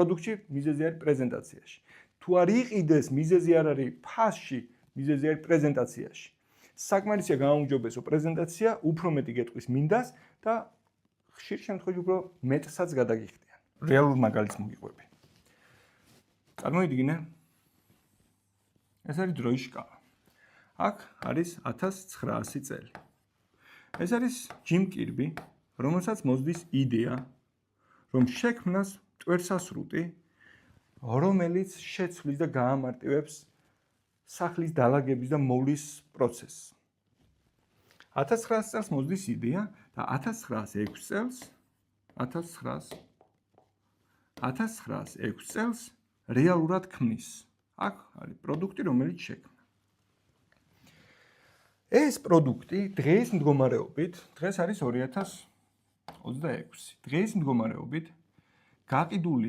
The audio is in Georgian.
პროდუქტში, მიზეზი არის პრეზენტაციაში. თუ არ იყიდეს, მიზეზი არ არის ფასში, მიზეზი არის პრეზენტაციაში. საკმარისია გააუმჯობესო პრეზენტაცია, უფრო მეტი გეტყვის მინდას და ხშირ შემთხვევაში უფრო მეტსაც გადაგიხდიან. რეალურ მაგალითს მოგიყვები. წარმოიდგინე, ეს არის დროის შკალა. აქ არის 1900 წელი. ეს არის ჯიმ კირბი, რომელსაც მოსდის იდეა, რომ შექმნას მტვერსასრუტი, რომელიც შეცვლის და გაამარტივებს სახლის დალაგების და მოვლის პროცესს. 1900 წელს მოსდის იდეა და 1906 წელს რეალურად ქმნის. აქ არის პროდუქტი, რომელიც შექმნა. ეს პროდუქტი დღეს მდგომარეობით, დღეს არის 2026. დღეს მდგომარეობით გაყიდულია